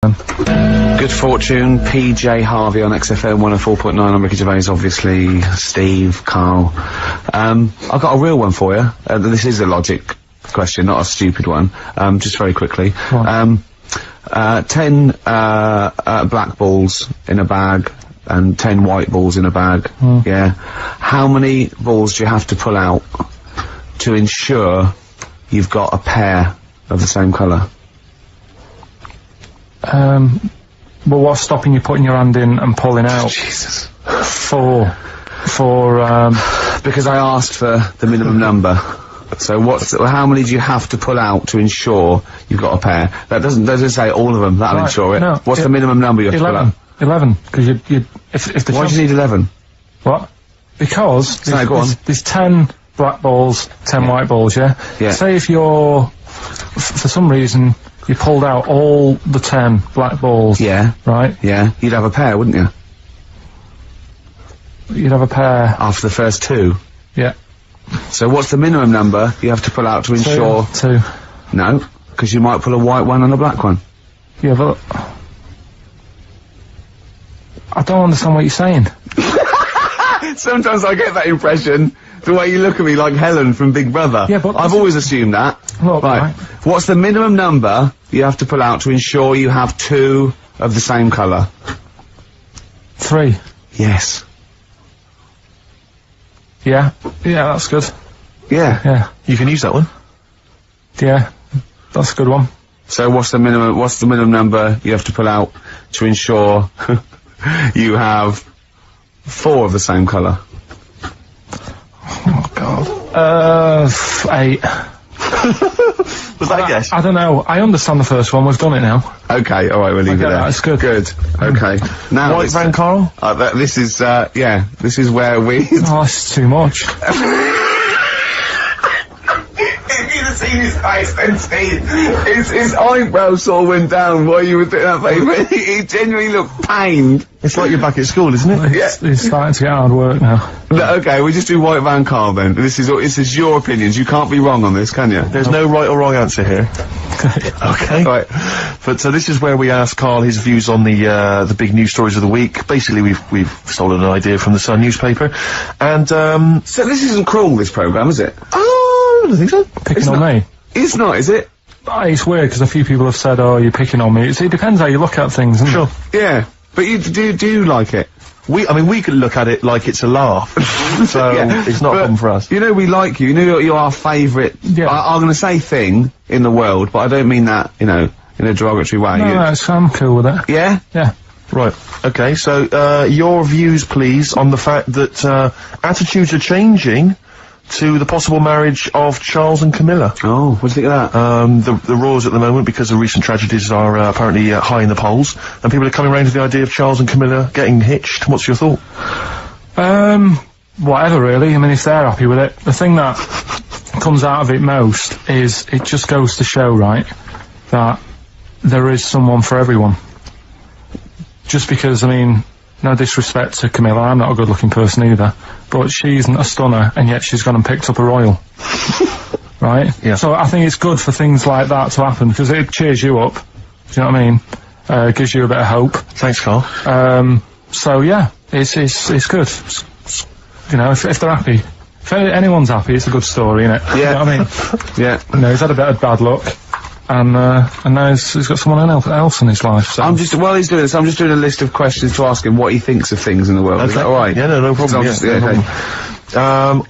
Good fortune, PJ Harvey on XFM 104.9. I'm Ricky Gervais, obviously. Steve, Karl. I've got a real one for you. This is a logic question, not a stupid one. Just very quickly. 10 black balls in a bag and 10 white balls in a bag. Yeah. How many balls do you have to pull out to ensure you've got a pair of the same colour? Well, what's stopping you putting your hand in and pulling out? Jesus. Because I asked for the minimum number. So how many do you have to pull out to ensure you've got a pair? That doesn't say all of them, that'll ensure it. No, what's the minimum number you have to pull out? 11, because if the Why do you need 11? What? Because there's 10 black balls, 10 white balls, yeah? Yeah. Say if you're, for some reason, you pulled out all the 10 black balls. Yeah. Right? Yeah. You'd have a pair, wouldn't you? You'd have a pair. After the first 2? Yeah. So what's the minimum number you have to pull out to ensure... 2. No, because you might pull a white one and a black one. Yeah, but... I don't understand what you're saying. Sometimes I get that impression, the way you look at me like Helen from Big Brother. Yeah, but... I've always assumed that. Look, right. What's the minimum number you have to pull out to ensure you have 2 of the same colour? 3. Yes. Yeah. Yeah, that's good. Yeah. Yeah. You can use that one. Yeah. That's a good one. So what's the minimum number you have to pull out to ensure you have 4 of the same colour? Oh, God. 8. Was that a guess? I don't know. I understand the first one. We've done it now. Okay, alright, we'll leave it there. That's good. Good. Okay. Now White van, Karl? this is, yeah, this is where we... Oh, that's too much. If you'd have seen his face then, Steve, his eyebrows sort of went down while you were doing that paper. He genuinely looked pained. It's like you're back at school, isn't it? It's starting to get hard work now. No, okay, we'll just do White Van Karl then. This is your opinions. You can't be wrong on this, can you? There's no right or wrong answer here. Okay. Right. But so this is where we ask Karl his views on the big news stories of the week. Basically, we've stolen an idea from the Sun newspaper, and so this isn't cruel, this programme, is it? Oh, I don't think so. Picking on me. It's not, is it? It's weird because a few people have said, "Oh, you're picking on me." It depends how you look at things, isn't it? Yeah, but you do like it. I mean, we could look at it like it's a laugh, so it's not a problem for us. You know, we like you. You know, you're our favourite. Yeah. I'm going to say thing in the world, but I don't mean that, you know, in a derogatory way. No, I'm cool with it. Yeah. Yeah. Right. Okay. So your views, please, on the fact that attitudes are changing to the possible marriage of Charles and Camilla. Oh, what do you think of that? The roars at the moment, because of recent tragedies, are apparently high in the polls, and people are coming around to the idea of Charles and Camilla getting hitched. What's your thought? Whatever, really. I mean, if they're happy with it. The thing that comes out of it most is it just goes to show, right, that there is someone for everyone. Just because, I mean, no disrespect to Camilla, I'm not a good-looking person either, but she isn't a stunner, and yet she's gone and picked up a royal. Right? Yeah. So I think it's good for things like that to happen, because it cheers you up. Do you know what I mean? Gives you a bit of hope. Thanks, Karl. So yeah, it's good. You know, if they're happy. If anyone's happy, it's a good story, innit? Yeah. You know what I mean? Yeah. You know, he's had a bit of bad luck. And now he's got someone else in his life, so... While he's doing this, I'm just doing a list of questions to ask him what he thinks of things in the world. Okay. Is that alright? Yeah, no problem.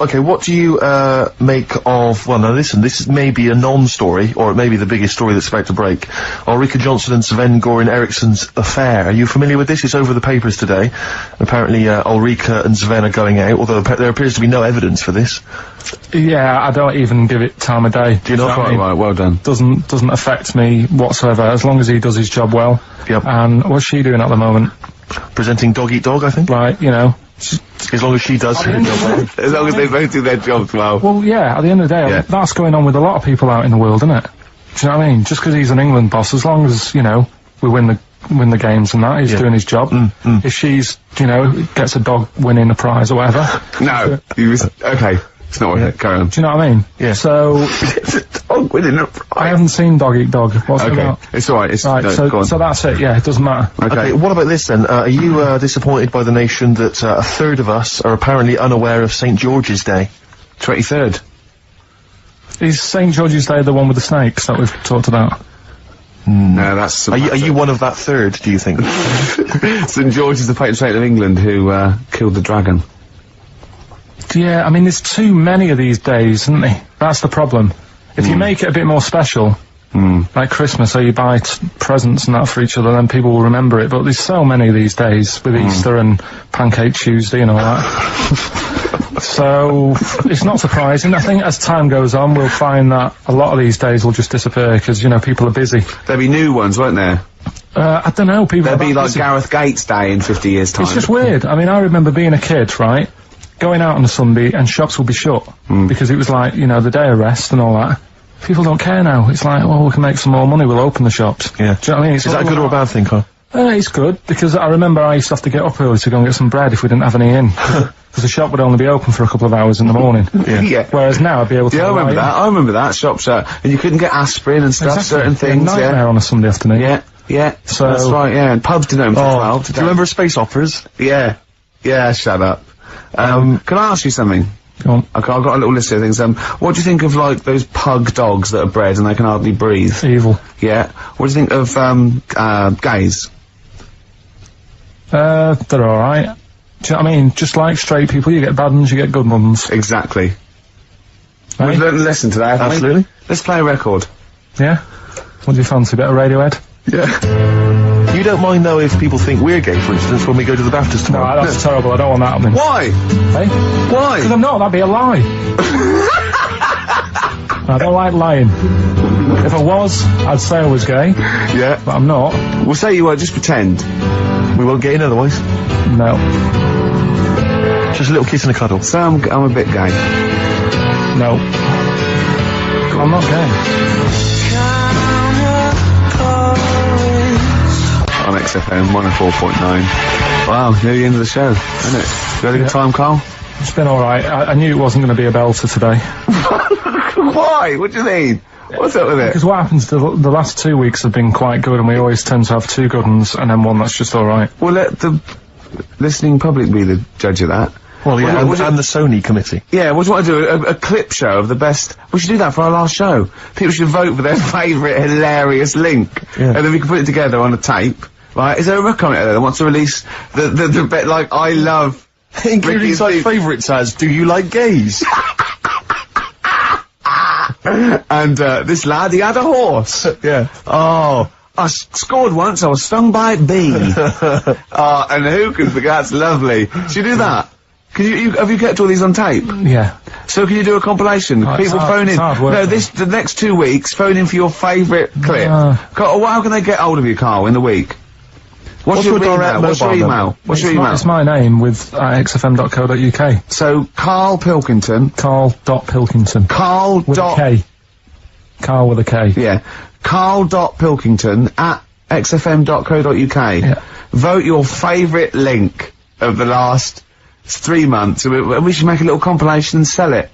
Okay, what do you make of... Well, now listen, this may be a non-story, or it may be the biggest story that's about to break. Ulrika Jonsson and Sven-Goran Eriksson's affair. Are you familiar with this? It's over the papers today. Apparently, Ulrika and Sven are going out, although there appears to be no evidence for this. Yeah, I don't even give it time of day. Do you know what? Right, well done. Doesn't affect me whatsoever, as long as he does his job well. Yep. And what's she doing at the moment? Presenting Dog Eat Dog, I think. Right, you know. As long as she does her job well. As long as they both do their jobs well. Well, yeah, at the end of the day, that's going on with a lot of people out in the world, isn't it? Do you know what I mean? Just because he's an England boss, as long as, you know, we win the games and that, he's doing his job. If she's, you know, gets a dog winning a prize or whatever. No, okay. It's not worth it. Carry on. Do you know what I mean? Yeah. So... Oh, winning a I haven't seen Dog Eat Dog. What's it Okay, about? it's alright, it's... Right, no, go on. so that's it, yeah, it doesn't matter. Okay, what about this then? Are you disappointed by the nation that a third of us are apparently unaware of St. George's Day? 23rd. Is St. George's Day the one with the snakes that we've talked about? No, that's... Are you one of that third, do you think? St. George is the patron saint of England who, killed the dragon. Yeah, I mean, there's too many of these days, isn't there? That's the problem. If you make it a bit more special, like Christmas, so you buy presents and that for each other, then people will remember it. But there's so many of these days, with Easter and Pancake Tuesday and all that. So, it's not surprising. I think as time goes on, we'll find that a lot of these days will just disappear, because, you know, people are busy. There'll be new ones, won't there? I don't know, people There'll are be like busy. Gareth Gates Day in 50 years' time. It's just weird. I mean, I remember being a kid, right? Going out on a Sunday and shops would be shut because it was like, you know, the day of rest and all that. People don't care now. It's like, well, we can make some more money, we'll open the shops. Yeah. Do you know what I mean? It's Is that a good or a bad thing, Carl? It's good, because I remember I used to have to get up early to go and get some bread if we didn't have any in. Because the shop would only be open for a couple of hours in the morning. Yeah. Whereas now I'd be able to... Yeah, I remember that. I remember that. Shops, and you couldn't get aspirin and stuff, certain things, Nightmare on a Sunday afternoon. Yeah, So- that's right, yeah. And pubs didn't open till 12 Do you remember space operas? Yeah. Yeah, shut up. Can I ask you something? Go on. Okay, I've got a little list of things. What do you think of, like, those pug dogs that are bred and they can hardly breathe? Evil. Yeah. What do you think of, gays? They're alright. Do you know what I mean? Just like straight people, you get bad ones, you get good ones. Exactly. Right? We've learned a lesson today, haven't we? Absolutely. Let's play a record. Yeah? What do you fancy? A bit of Radiohead? Yeah. You don't mind, though, if people think we're gay, for instance, when we go to the BAFTAs No, tomorrow? that's terrible. I don't want that happening. Why? Hey? Why? Because I'm not, that'd be a lie. I don't like lying. If I was, I'd say I was gay, Yeah. but I'm not. We'll say you were, just pretend. We won't get in otherwise. No. Just a little kiss and a cuddle. So I'm a bit gay. No. I'm not gay. On XFM 104.9. Wow, near the end of the show, isn't it? You had a good time, Carl? It's been alright. I knew it wasn't going to be a belter today. Why? What do you mean? What's up with it? Because what happens, the last 2 weeks have been quite good, and we always tend to have two good ones, and then one that's just alright. Well, let the listening public be the judge of that. Well, yeah, What do you- and the Sony committee. Yeah, what do you want to do? A clip show of the best... We should do that for our last show. People should vote for their favourite hilarious link. Yeah. And then we can put it together on a tape. Right? Is there a record there that wants to release the bit like, I love... Including Ricky's such deep- favourites as, do you like gays? And, this lad, he had a horse. Yeah. Oh, I scored once, I was stung by a bee. Oh, and who can forget? That's lovely. Should you do that? Can you have you kept all these on tape? Yeah. So can you do a compilation? Oh, it's People hard- phone in. it's hard work, No, though. the next 2 weeks, phone in for your favourite clip. Carl, how can they get hold of you, Carl, in the week? What's your your direct email? What's your mobile email? number? What's your email? It's my name with xfm.co.uk. So, Karl Pilkington. Carl.Pilkington. Karl With a dot... K. Carl with a K. Yeah. Karl.Pilkington at xfm.co.uk. Yeah. Vote your favourite link of the last 3 months. And we should make a little compilation and sell it.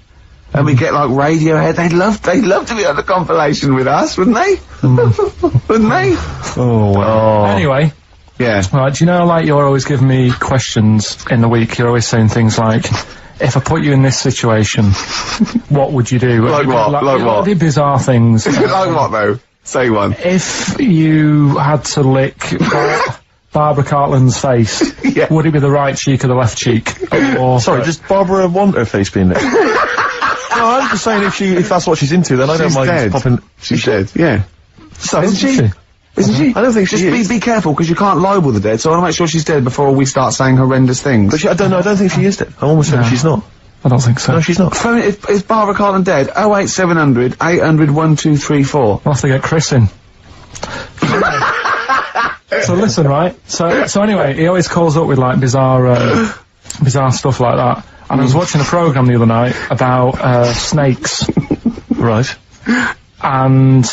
And we get like Radiohead. They'd love to be on the compilation with us, wouldn't they? Wouldn't they? Oh, well. Anyway, Yeah. right, do you know, like, you're always giving me questions in the week, you're always saying things like, if I put you in this situation, what would you do? Like what? Like what? The bizarre things. Like what though? Say one. If you had to lick Barbara Cartland's face, Yeah. would it be the right cheek or the left cheek? Or Sorry, does Barbara want her face being there? No, I'm just saying if that's what she's into, then I don't She's mind dead. popping... She's dead. Yeah. So, Isn't she? Isn't she? I don't think she Just is. be careful, because you can't libel the dead, so I want to make sure she's dead before we start saying horrendous things. But I don't think she is dead. I'm almost certain she's not. I don't think so. No, she's not. Phone, is Barbara Cartland dead? 08700 800 1234. We'll have to get Chris in. So listen, right? So anyway, he always calls up with like bizarre stuff like that. And I was watching a programme the other night about snakes, Right. and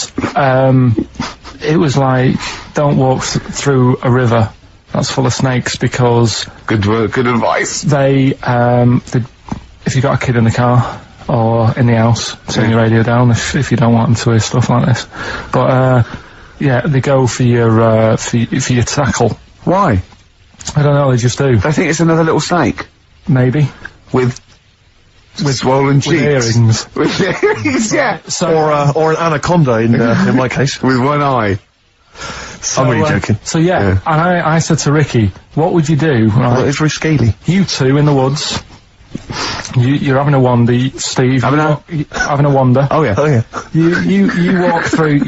it was like, don't walk through a river that's full of snakes, because Good advice. they if you got a kid in the car, or in the house, turn your radio down if you don't want them to hear stuff like this. But, yeah, they go for your tackle. Why? I don't know, they just do. They think it's another little snake. Maybe. With swollen cheeks. With earrings. With earrings, yeah. So, Or an anaconda in my case. With one eye. I'm really joking. So yeah, and I said to Ricky, what would you do? Right? Well, it's very scaly. You two in the woods. You're having a wander, Steve. Having a wander. Oh yeah. You walk through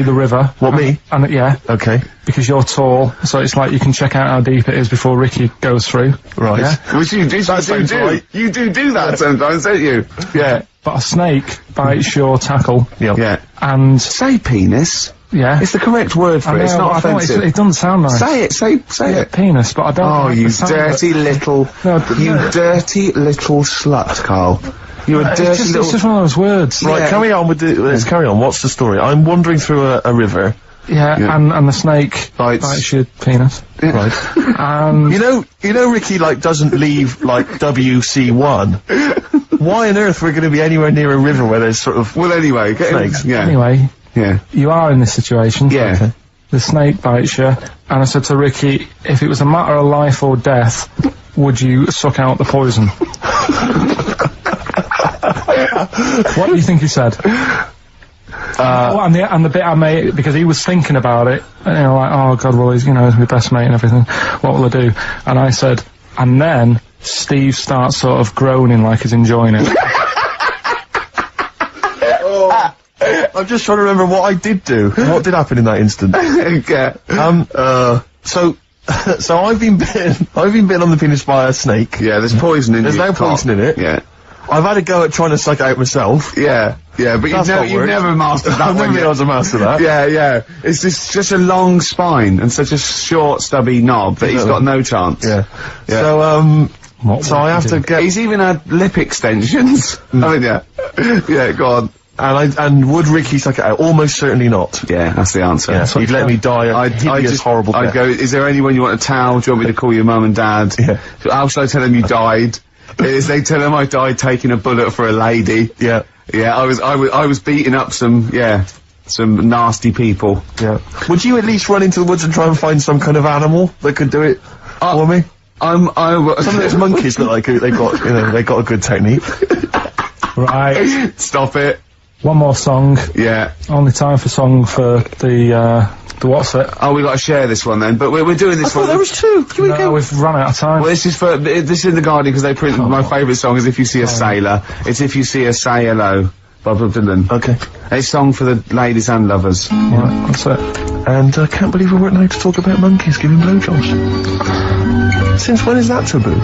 the river. What, me? And yeah. Okay. Because you're tall, so it's like you can check out how deep it is before Ricky goes through. Right. Yeah? Which you do. Right. You do that sometimes, don't you? Yeah. But a snake bites your tackle. Yep. Yeah. And Say penis. yeah. It's the correct word for it. It's not offensive. It doesn't sound nice. Say it. Say it. Penis, but I don't. Oh, like you the sound of it. dirty little. Dirty little slut, Carl. You're a dirty It's little. just one of those words. Right, Yeah. carry on with let's carry on. What's the story? I'm wandering through a river. Yeah, and the snake Bites your penis. Right. And You know Ricky, doesn't leave, WC1. Why on earth we're gonna be anywhere near a river where there's sort of... Well, anyway. Snakes. Yeah. anyway, Yeah. you are in this situation. Yeah. Okay. The snake bites you, and I said to Ricky, if it was a matter of life or death, would you suck out the poison? What do you think he said? And the bit I made, because he was thinking about it, and oh god, well he's my best mate and everything, what will I do? And I said, and then Steve starts sort of groaning like he's enjoying it. I'm just trying to remember what I did do. What did happen in that instant? Okay. So I've been bitten on the penis by a snake. Yeah, there's poison in There's your no cock. poison in it. Yeah. I've had a go at trying to suck it out myself. Yeah, but That's not you've worked. never mastered that I've one never been yet. able to master that. Yeah. It's just a long spine and such a short, stubby knob that he's got no chance. Yeah. Yeah. So I have to get... He's even had lip extensions. haven't you? Yeah, go on. And would Ricky suck it out? Almost certainly not. Yeah, that's the answer. Yeah, he'd let me die a hideous, horrible I'd death. go, is there anyone you want a towel? Do you want me to call your mum and dad? Yeah. How shall I tell them you died? Is they tell them I died taking a bullet for a lady? Yeah. Yeah, I was beating up some nasty people. Yeah. Would you at least run into the woods and try and find some kind of animal that could do it for me? Some of those monkeys look like they got a good technique. Right. Stop it. One more song. Yeah. Only time for song for the what's it? Oh, we got to share this one then. But we're doing this one. There was two. No, we've run out of time. Well, this is in the Guardian because they print my favourite song is "If You See a Sailor." It's "If You See a Say Hello" by Bob Dylan. Okay. A song for the ladies and lovers. Right, that's it. And I can't believe we weren't allowed to talk about monkeys giving blowjobs. Since when is that taboo?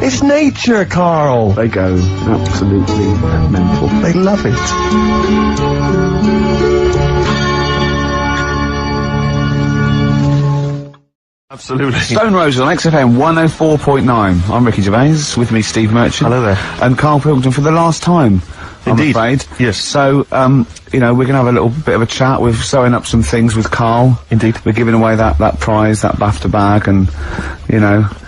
It's nature, Karl. They go absolutely mental. They love it. Absolutely. Stone Roses on XFM 104.9. I'm Ricky Gervais, with me Steve Merchant. Hello there. And Karl Pilkington for the last time. Indeed. I'm afraid. Yes. So, we're gonna have a little bit of a chat. We're sewing up some things with Karl. Indeed. We're giving away that prize, that BAFTA bag, and,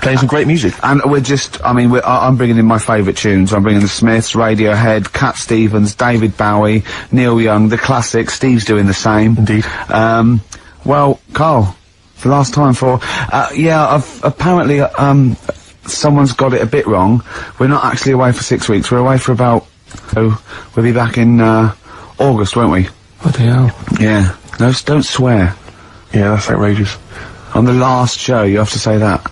Playing some great music. And we're just, I'm bringing in my favourite tunes. I'm bringing the Smiths, Radiohead, Cat Stevens, David Bowie, Neil Young, the classics. Steve's doing the same. Indeed. Well, Karl, the last time apparently, someone's got it a bit wrong. We're not actually away for 6 weeks. We're away for about, we'll be back in, August, won't we? Bloody hell. Yeah. No, don't swear. Yeah, that's outrageous. On the last show, you have to say that.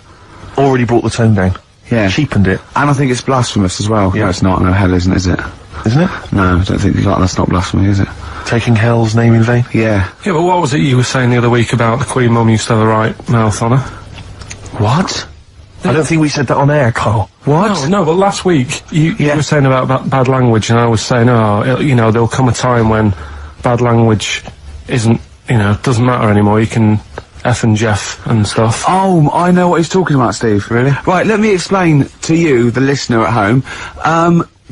Already brought the tone down. Yeah. Cheapened it. And I think it's blasphemous as well. Yeah. No, it's not. No, hell isn't, is it? Isn't it? No, I don't think that's not blasphemy, is it? Taking hell's name in vain. Yeah. Yeah, but what was it you were saying the other week about the Queen Mum used to have the right mouth on her? What? I don't think we said that on air, Karl. What? No, but last week you were saying about bad language, and I was saying, there'll come a time when bad language isn't, doesn't matter anymore. You can F and Jeff and stuff. Oh, I know what he's talking about, Steve. Really? Right, let me explain to you, the listener at home.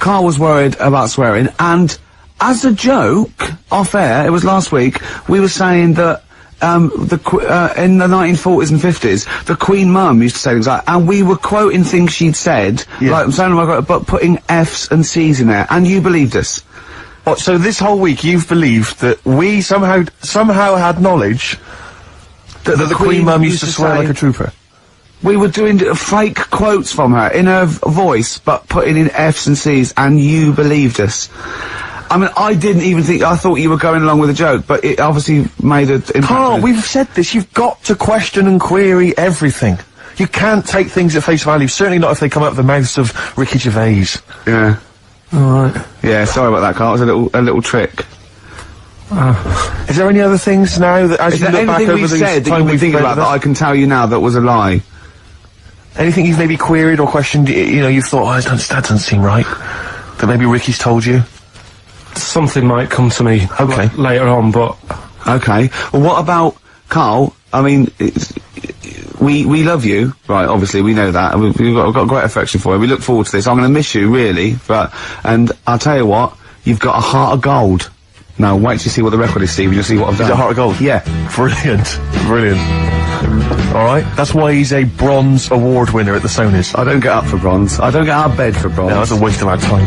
Karl was worried about swearing, and as a joke, off air, it was last week, we were saying that in the 1940s and 50s, the Queen Mum used to say things like, and we were quoting things she'd said, like, I'm saying, but putting F's and C's in there, and you believed us. Oh, so this whole week you've believed that we somehow had knowledge that the Queen Mum used to swear like a trooper? We were doing fake quotes from her in her voice, but putting in F's and C's, and you believed us. I mean, I didn't even think, I thought you were going along with a joke, but it obviously made an impact. Karl, we've said this, you've got to question and query everything. You can't take things at face value, certainly not if they come out of the mouths of Ricky Gervais. Yeah. Alright. Yeah, sorry about that, Karl, it was a little trick. Is there any other things now that, as you look back over the said that time you've been we've thinking about that I can tell you now that was a lie? Anything you've maybe queried or questioned, you know, you've thought, that doesn't seem right, that maybe Ricky's told you? Something might come to me later on, but... Okay. Well, what about, Karl, I mean, we love you, right, obviously, we know that, and we've got great affection for you, we look forward to this, I'm gonna miss you, really, and I'll tell you what, you've got a heart of gold. Now, wait till you see what the record is, Steve, and you'll see what I've done. Is it a heart of gold? Yeah. Brilliant. Brilliant. Alright, that's why he's a bronze award winner at the Sonys. I don't get up for bronze. I don't get out of bed for bronze. No, that's a waste of our time.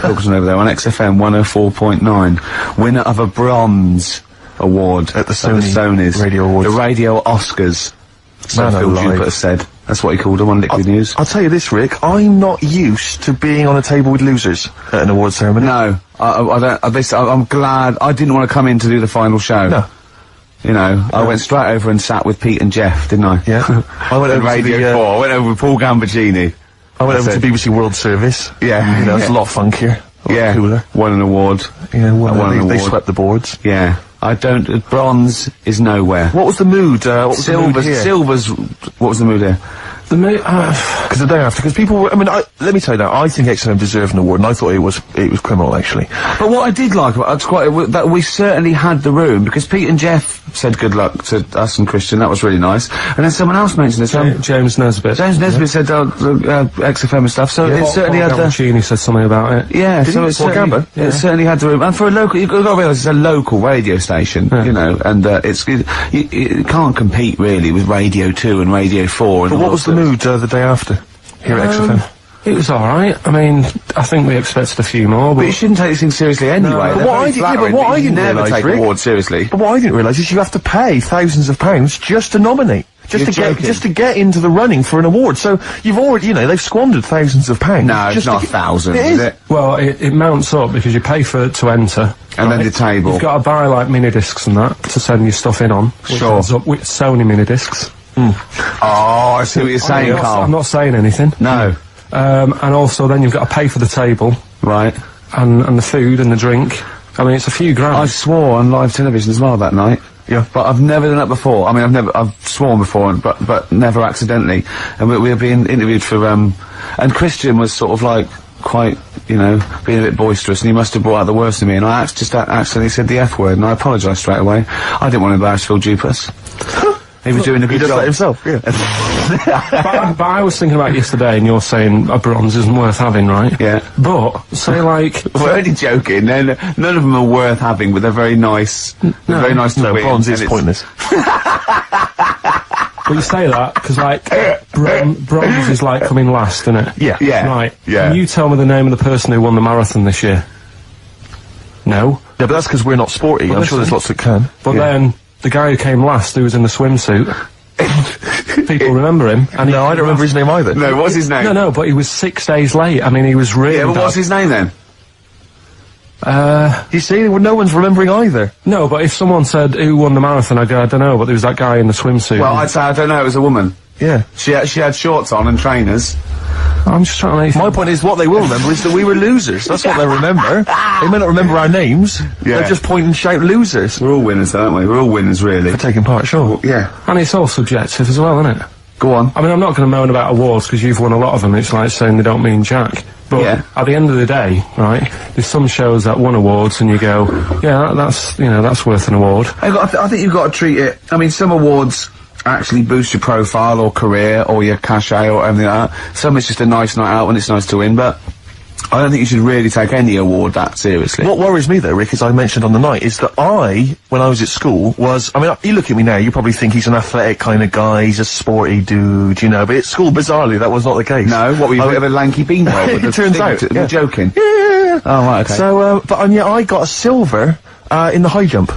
Pilkington over there on XFM 104.9. Winner of a bronze award at the Sonys Radio Awards. The Radio Oscars. So Phil Jupiter said. That's what he called them on Liquid News. I'll tell you this, Rick, I'm not used to being on a table with losers at an award ceremony. No, I'm glad I didn't want to come in to do the final show. No. You know, I went straight over and sat with Pete and Jeff, didn't I? Yeah. I went over Radio to 4. I went over with Paul Gambaccini. I went over to BBC World Service. Yeah. You know, it's a lot funkier. A lot cooler. Won an award. Yeah, they swept the boards. Yeah. Bronze is nowhere. What was the mood? What was the mood here? Silver's, what was the mood here? The mood, because the day after, because people were, I mean, let me tell you now, I think XFM deserved an award, and I thought it was criminal, actually. But what I did like about it, that we certainly had the room, because Pete and Jeff said good luck to us and Christian, that was really nice. And then someone else mentioned this, James Nesbitt. James Nesbitt said, XFM and stuff, so it certainly had the... Genie said something about it. Yeah, so it certainly had the room. And for a local, you've got to realise it's a local radio station, you know, and it can't compete really with Radio 2 and Radio 4. But what was the mood the day after here at XFM? It was alright. I mean, I think we expected a few more, but... you shouldn't take these things seriously anyway. No, but what I didn't never take awards seriously. But what I didn't realise is you have to pay thousands of pounds just to nominate. Just to get into the running for an award. So you've already, you know, they've squandered thousands of pounds. No, it's not thousands, is it? Well, it mounts up because you pay to enter. And then the table. You've got to buy, like, mini-discs and that to send your stuff in on. Sure. Which up with Sony mini-discs. Oh, I see what you're saying, Karl. I'm not saying anything. No. And also then you've got to pay for the table. Right. And the food and the drink. I mean, it's a few grand. I swore on live television as well that night. Yeah. But I've never done that before. I mean, I've sworn before, but never accidentally. And we were being interviewed for, and Christian was sort of like, quite, you know, being a bit boisterous, and he must have brought out the worst in me, and I just accidentally said the F word, and I apologised straight away. I didn't want to embarrass Phil Dupas. He was doing a good job. He does that himself, yeah. but I was thinking about yesterday, and you're saying a bronze isn't worth having, right? Yeah. But, say like... We're only joking, none of them are worth having, but they're very nice. They're very nice to win. Bronze is pointless. But you say that, because, like, bronze is, like, coming last, isn't it? Yeah. Yeah. Right. Yeah. Can you tell me the name of the person who won the marathon this year? No? Yeah, but that's because we're not sporty. I'm sure there's lots that can. But then, the guy who came last, who was in the swimsuit, people remember him. And no, I don't remember his name either. No, what's his name? No, but he was 6 days late. I mean, he was really Yeah, but what's his name then? You see, well, no one's remembering either. No, but if someone said who won the marathon, I'd go, I don't know, but there was that guy in the swimsuit. Well, I'd say, I don't know, it was a woman. Yeah. She had shorts on and trainers. I'm just trying to... My point is, what they will remember is that we were losers. That's what they remember. They may not remember our names. Yeah. They'll just point and shout losers. We're all winners, aren't we? We're all winners, really. For taking part, sure. Yeah. And it's all subjective as well, isn't it? Go on. I mean, I'm not going to moan about awards because you've won a lot of them. It's like saying they don't mean jack. But at the end of the day, right, there's some shows that won awards and you go, yeah, that's, you know, that's worth an award. I think you've got to treat it, I mean, some awards actually boost your profile or career or your cachet or everything like that. Some it's just a nice night out and it's nice to win, but I don't think you should really take any award that seriously. What worries me though, Rick, as I mentioned on the night, is that when I was at school, I mean, you look at me now, you probably think he's an athletic kind of guy, he's a sporty dude, you know, but at school, bizarrely, that was not the case. No, what were you, a bit of a lanky beanbag? It turns out. You're joking? Yeah. Oh, right, okay. So, I got a silver, in the high jump.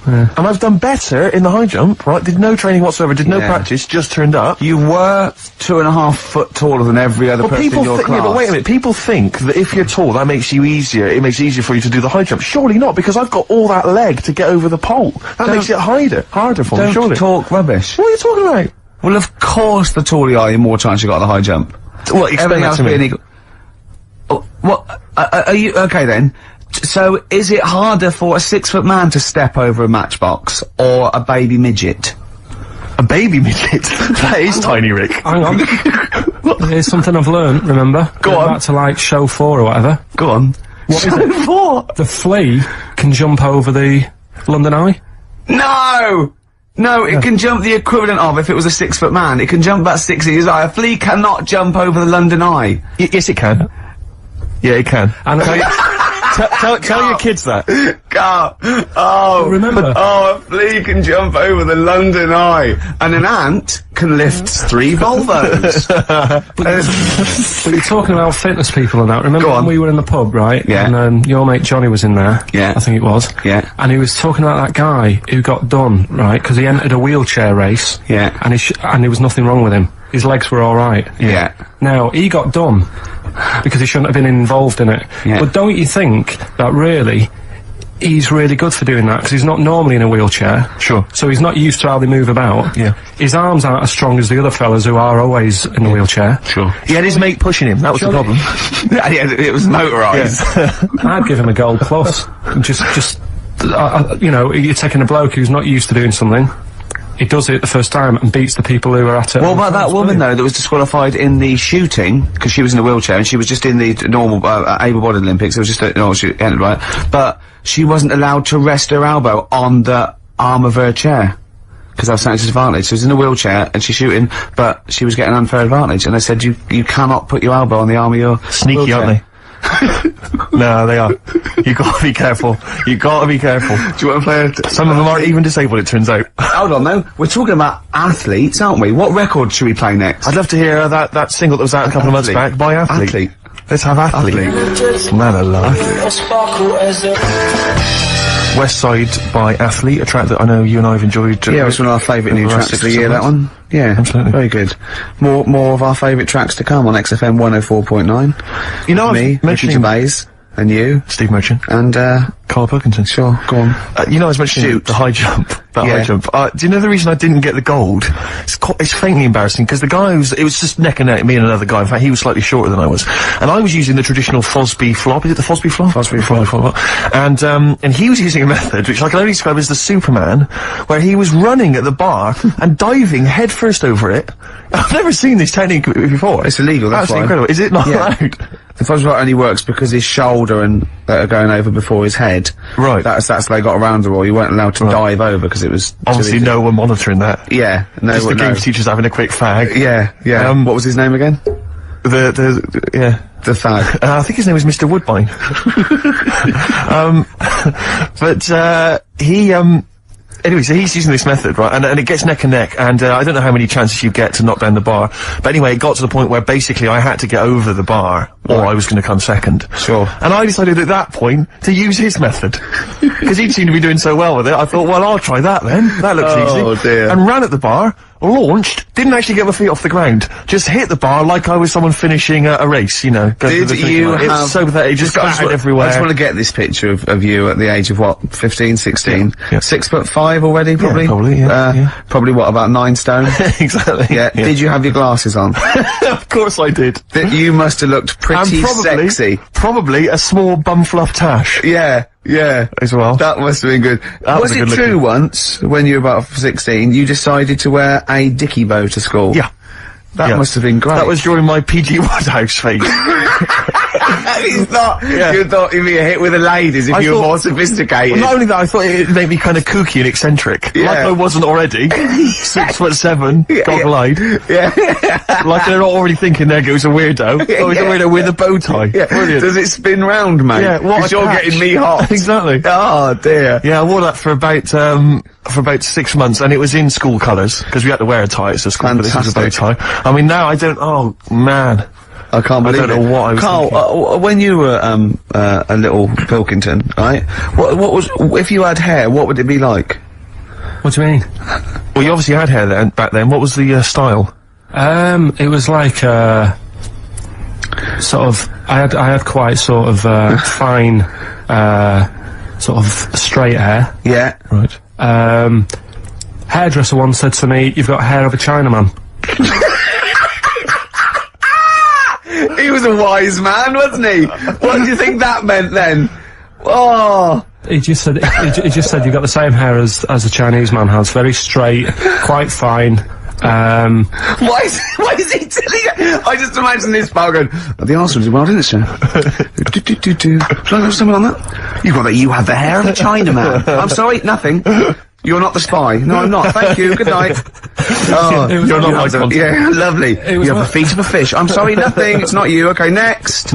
Yeah. And I've done better in the high jump, right? Did no training whatsoever, did no practice, just turned up. You were 2.5 foot taller than every other person in your class. Yeah, but wait a minute, people think that if you're tall, that makes you easier, it makes it easier for you to do the high jump. Surely not, because I've got all that leg to get over the pole. That makes it harder for me, surely. Don't talk rubbish. What are you talking about? Well, of course, the taller you are, the more chance you got at the high jump. Well, explain that to me. Are you, okay then. So, is it harder for a 6-foot man to step over a matchbox, or a baby midget? A baby midget? That is tiny, Rick. Hang on. Here's something I've learned, remember? Go on. Back to, like, show 4 or whatever. Go on. What is it? Show 4? The flea can jump over the London Eye? No! No, it can jump the equivalent of, if it was a 6-foot man, it can jump about 6 inches high. A flea cannot jump over the London Eye. Yes, it can. Yeah, it can. And Tell your kids that. Carl. Oh, remember. Oh, a flea can jump over the London Eye, and an ant can lift 3 Volvos. But you're talking about fitness people and that. Remember when we were in the pub, right? Yeah. And your mate Johnny was in there. Yeah. I think it was. Yeah. And he was talking about that guy who got done, right? Because he entered a wheelchair race. Yeah. And there was nothing wrong with him. His legs were all right. Yeah. Now, he got done because he shouldn't have been involved in it. Yeah. But don't you think that really, he's really good for doing that, because he's not normally in a wheelchair. Sure. So he's not used to how they move about. Yeah. His arms aren't as strong as the other fellas who are always in a wheelchair. Sure. He had his mate pushing him, that was the problem. Yeah, it was motorised. I'd give him a gold plus. You know, you're taking a bloke who's not used to doing something. He does it the first time and beats the people who are at it. What about that woman, though, that was disqualified in the shooting, because she was in a wheelchair, and she was just in the normal, able-bodied Olympics, it was just she entered, right? But she wasn't allowed to rest her elbow on the arm of her chair, because that was something disadvantage. She was in a wheelchair, and she's shooting, but she was getting an unfair advantage, and they said, you cannot put your elbow on the arm of your Sneaky, wheelchair. aren't they? No, they are. You gotta be careful. You gotta be careful. Do you want to play Some of them aren't even disabled, it turns out. Hold on, though. We're talking about athletes, aren't we? What record should we play next? I'd love to hear that single that was out a couple of months back by Athlete. Let's have Athlete. Man alive. West Side by Athlete, a track that I know you and I have enjoyed. Yeah, it was one of our favourite new tracks of the year, that one. Yeah, absolutely. Very good. More of our favourite tracks to come on XFM 104.9. You know, me, Ricky Gervais, and you, Steve Merchant, and Karl Pilkington. Sure, go on. You know, I was mentioning the high jump. High jump. Do you know the reason I didn't get the gold? It's faintly embarrassing, because the guy it was just neck and neck, me and another guy. In fact, he was slightly shorter than I was. And I was using the traditional Fosby flop. Is it the Fosby flop? Fosby flop. And he was using a method, which I can only describe as the Superman, where he was running at the bar and diving headfirst over it. I've never seen this technique before. It's illegal, that's why. Incredible. Is it not allowed? The Fosby flop only works because his shoulder and are going over before his head. Right. That's they got around the rule. You weren't allowed to dive over because it was obviously no one monitoring that. Yeah, no. Just the games teachers having a quick fag. Yeah. What was his name again? The fag. I think his name was Mr. Woodbine. Anyway, so he's using this method, right, and it gets neck and neck, and I don't know how many chances you get to knock down the bar, but anyway, it got to the point where basically I had to get over the bar, or I was going to come second. Sure. And I decided at that point to use his method, because he'd seemed to be doing so well with it. I thought, well, I'll try that then. That looks easy. Oh dear. And ran at the bar, launched, didn't actually get my feet off the ground, just hit the bar like I was someone finishing a race, you know. Did you have... It's so pathetic, just battered everywhere. I just want to get this picture of you at the age of, what, 15, 16? Yeah. 6'5" already, probably? Yeah, probably, yeah. Probably, what, about 9 stone? Exactly. Yeah. Did you have your glasses on? Of course I did. You must have looked pretty sexy. Probably a small bum fluff tash. Yeah. As well. That must have been good. Was it true once, when you were about 16, you decided to wear a dicky bow to school? Yeah. That must have been great. That was during my PG Woodhouse phase. He's not. You thought he'd be a hit with the ladies if you were more sophisticated. Well, not only that, I thought it'd make me kind of kooky and eccentric. Yeah. Like I wasn't already. 6'7", goggle-eyed. Yeah. Like they're not already thinking there goes a weirdo. Oh, he's a weirdo with a bow tie. Yeah. Brilliant. Does it spin round, mate? Yeah, what 'Cause a you're catch. getting me hot. Exactly. Oh, dear. Yeah, I wore that for about 6 months, and it was in school colours, because we had to wear a tie at school, but this was a bow tie. I mean, now I don't, oh, man. I can't believe don't know what I was Carl, when you were, a little Pilkington, right? What was, if you had hair, what would it be like? What do you mean? Well, you obviously had hair then, back then. What was the, style? It was like, sort of, I had quite sort of, fine, sort of straight hair. Yeah. Right. Hairdresser once said to me, "You've got hair of a Chinaman." He was a wise man, wasn't he? What do you think that meant then? Oh. He just said, he just said, "You've got the same hair as a Chinese man has. Very straight, quite fine." Why is he telling you? I just imagine this pal going, the answer is well, didn't it, sir? Shall I have something on that? You have the hair of a Chinaman. I'm sorry, nothing. You're not the spy. No, I'm not. Thank you. Good night. Oh, You're not my contact. yeah, lovely. You have the feet of a fish. I'm sorry, nothing. It's not you. Okay, next.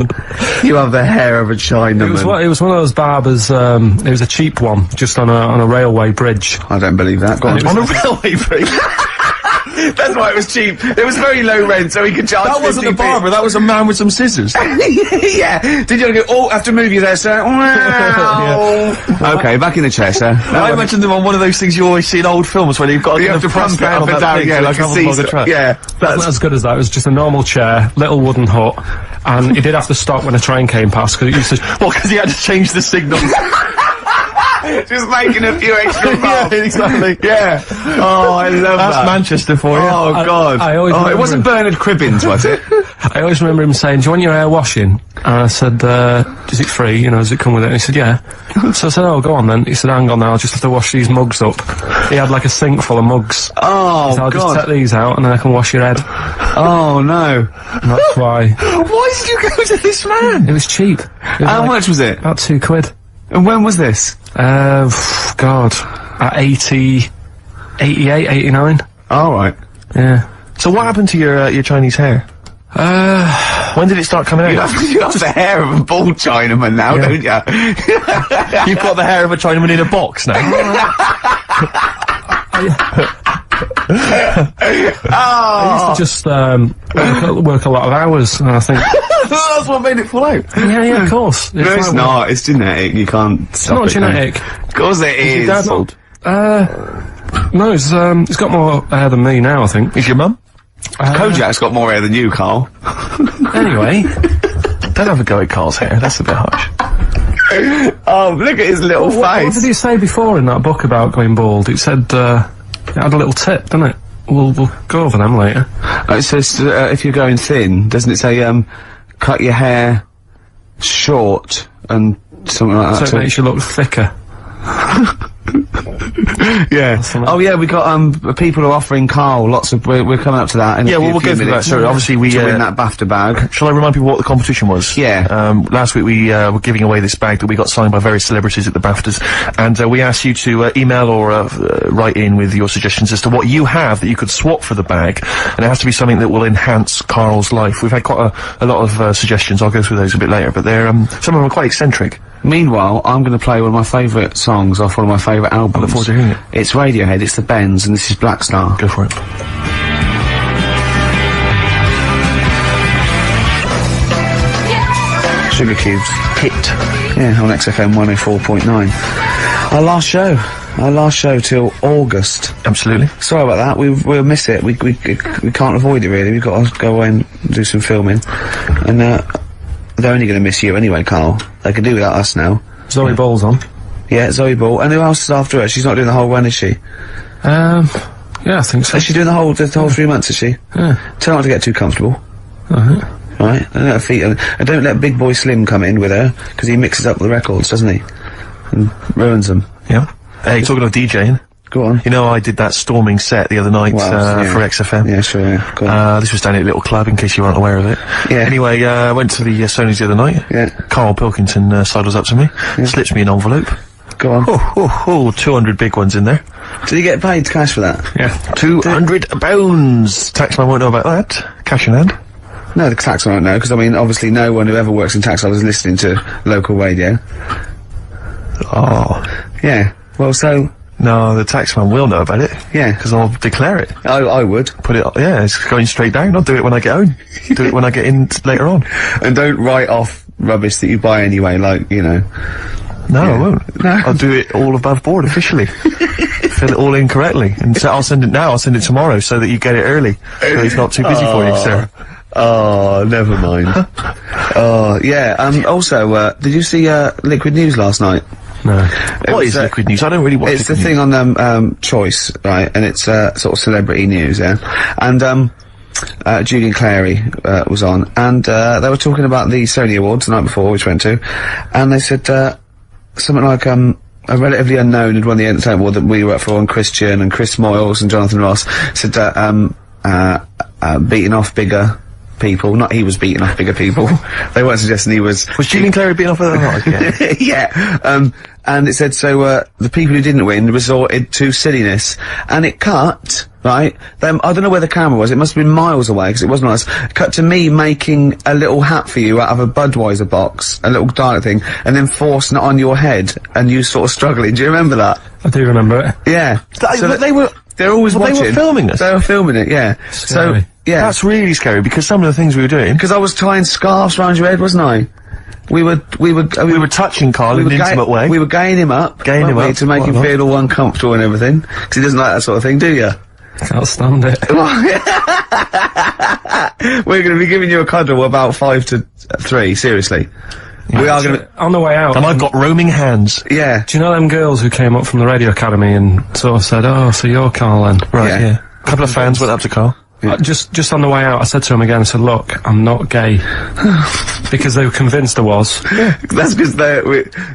You have the hair of a Chinaman. It was one of those barbers. It was a cheap one, just on a railway bridge. I don't believe that. Go on. On a railway bridge? That's why it was cheap. It was very low rent, so he could charge. That wasn't a 50p. barber, that was a man with some scissors. Yeah. Did you go, oh, have to move you there, sir? Wow. Okay, back in the chair, sir. I imagine them on one of those things you always see in old films where you've got to You have to press pump it down up on and that down, thing yeah, so like it a travels along the seesaw. track. Yeah. Wasn't as good as that. It was just a normal chair, little wooden hut, and he did have to stop when a train came past because it used to. Well, because he had to change the signal. Just making a few extra bucks. Yeah, exactly. Yeah. Oh, I love That's that. Manchester for you. Oh, God. I always it remember wasn't him. Bernard Cribbins, was it? I always remember him saying, "Do you want your hair washing?" And I said, "Is it free? You know, does it come with it?" And he said, "Yeah." So I said, "Oh, go on then." He said, "Hang on now, I'll just have to wash these mugs up." He had like a sink full of mugs. Oh, So I'll just God. take these out and then I can wash your head. Oh, no. And that's why. Why did you go to this man? It was cheap. It was How like much was it? About £2. And when was this? God. At 88, 89. All right. Yeah. So what happened to your Chinese hair? When did it start coming out? You have the hair of a bald Chinaman now, don't you? You've got the hair of a Chinaman in a box now. I used to just work a lot of hours, and I think, That's what made it fall out. yeah, of course. No, it's like- not. It's genetic. You can't stop not it. can you? genetic. Of course it is. Your dad old? No, he's got more hair than me now, I think. Is your mum? Kojak's got more hair than you, Carl. Anyway, Don't have a go at Carl's hair, that's a bit harsh. Oh, look at his little what face. did he say before in that book about going bald? It said, it had a little tip, didn't it? We'll go over them later. It says, if you're going thin, doesn't it say, cut your hair short and something like that? So it makes you look thicker. Yeah. Oh yeah, we got people are offering Karl lots of. We're coming up to that. In Yeah, a well, few we'll go through that. minutes So obviously we to win that BAFTA bag. Shall I remind people what the competition was? Yeah. Last week we were giving away this bag that we got signed by various celebrities at the BAFTAs, and we asked you to email or write in with your suggestions as to what you have that you could swap for the bag, and it has to be something that will enhance Karl's life. We've had quite a lot of suggestions. I'll go through those a bit later, but they're some of them are quite eccentric. Meanwhile, I'm going to play one of my favourite songs off one of my favourite albums. I look forward to hearing it. It's Radiohead. It's the Bends, and this is Black Star. Go for it. Sugar Cubes. Hit. Yeah, on XFM 104.9. Our last show till August. Absolutely. Sorry about that. We'll miss it. We can't avoid it really. We've got to go away and do some filming, and they're only going to miss you anyway, Karl. They can do without us now. Zoe Ball's on. Yeah, Zoe Ball. And who else is after her? She's not doing the whole run, is she? Yeah, I think so. Is she doing the whole 3 months, is she? Yeah. Tell her not to get too comfortable. Alright. Right? Don't let her feet, and don't let Big Boy Slim come in with her, because he mixes up the records, doesn't he? And ruins them. Yeah. Hey, talking of DJing. Go on. You know, I did that storming set the other night, yeah. for XFM. Yeah, sure, yeah. Go on. This was down at a little club, in case you weren't aware of it. Yeah. Anyway, I went to the Sony's the other night. Yeah. Karl Pilkington sidles up to me, slips me an envelope. Go on. 200 big ones in there. Did you get paid cash for that? Yeah. £200. Taxman won't know about that. Cash in hand. No, the tax won't know, because I mean, obviously no one who ever works in tax office is listening to local radio. Oh. Yeah. Well, so... No, the taxman will know about it. Yeah. Because I'll declare it. I would. Put it, yeah, it's going straight down. I'll do it when I get home. Do it when I get in later on. And don't write off rubbish that you buy anyway, like, you know. No, I won't. No. I'll do it all above board officially. Fill it all in correctly. And so I'll send it now, I'll send it tomorrow so that you get it early. So it's not too busy for you, sir. Oh, never mind. Oh, yeah, also, did you see, Liquid News last night? No. What is Liquid News? I don't really watch It's the Liquid thing on, Choice, right, and it's, sort of celebrity news, yeah? And, Julian Clary, was on, and, they were talking about the Sony Awards the night before, which went to, and they said, something like, a relatively unknown had won the entertainment award that we worked for, and Christian, and Chris Moyles, and Jonathan Ross, said that, beating off bigger people, not he was beating off bigger people. They weren't suggesting he was... Was Julian Clary beating off other not? Yeah. Yeah, and it said, so, the people who didn't win resorted to silliness, and it cut, right, I don't know where the camera was, it must have been miles away, because it wasn't us, cut to me making a little hat for you out of a Budweiser box, a little dark thing, and then forcing it on your head, and you sort of struggling. Do you remember that? I do remember it. Yeah. They're always Well, watching. they were filming this? They were filming it, yeah. Scary. So, yeah. That's really scary, because some of the things we were doing... Because I was tying scarves around your head, wasn't I? We were touching Karl in an intimate way. We were gaying him up. Gaying him up. To make him feel all uncomfortable and everything. Because he doesn't like that sort of thing, do you? Can't stand it. We're going to be giving you a cuddle about 5 to 3, seriously. Yeah, we are going to... On the way out. And I've got roaming hands. Yeah. Do you know them girls who came up from the radio academy and sort of said, oh, so you're Karl then? Right, Yeah. A couple of fans went up to Karl. Just on the way out, I said to him again, I said, look, I'm not gay. Because they were convinced I was. That's because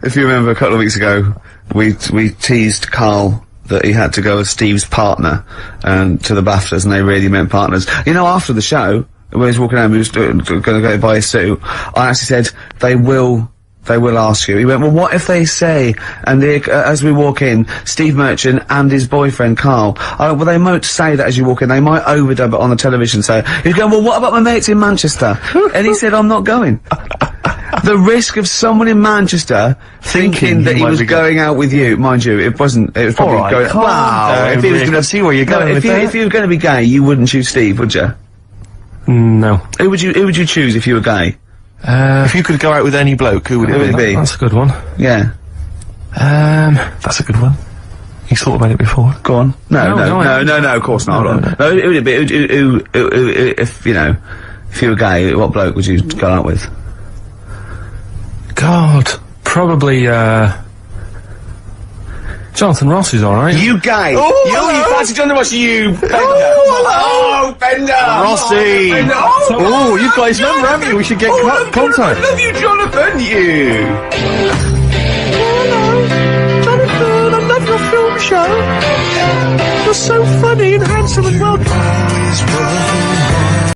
if you remember a couple of weeks ago, we teased Karl that he had to go as Steve's partner, to the BAFTAs, and they really meant partners. You know, after the show, when he was walking home, he was going to go buy a suit, I actually said, they will ask you. He went, well, what if they say, and as we walk in, Steve Merchant and his boyfriend, Karl, well, they might say that as you walk in, they might overdub it on the television, so he's going, well, what about my mates in Manchester? And he said, I'm not going. The risk of someone in Manchester thinking that he was going out with you, mind you, it was probably going, wow, if he was gonna see where you're going if he was gonna be gay, you wouldn't choose Steve, would you? No. Who would you choose if you were gay? If you could go out with any bloke, who would it be? That's a good one. Yeah. That's a good one. He's thought about it before. Go on. No, of course not. Hold on. No, who would it be? If, you know, if you were gay, what bloke would you go out with? God. Probably, Jonathan Ross is alright. You gay! You fancy Jonathan Ross, you Bender! Oh, Bender! Rossi! Bender. Oh, you've got his number, haven't you? We should get contact. I love you, Jonathan, you! Hello, Jonathan, I love your film show. You're so funny and handsome and well